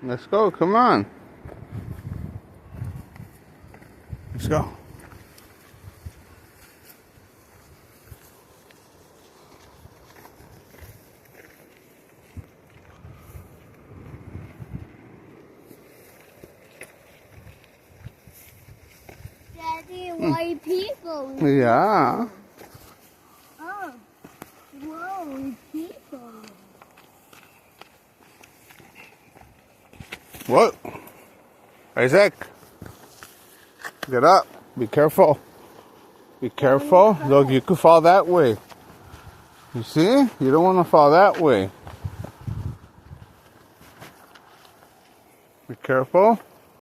Let's go, come on. Let's go. Daddy, white people. Yeah. Oh, whoa, people. What? Isaac, get up. Be careful. Be careful. Look, you could fall that way. You see? You don't want to fall that way. Be careful.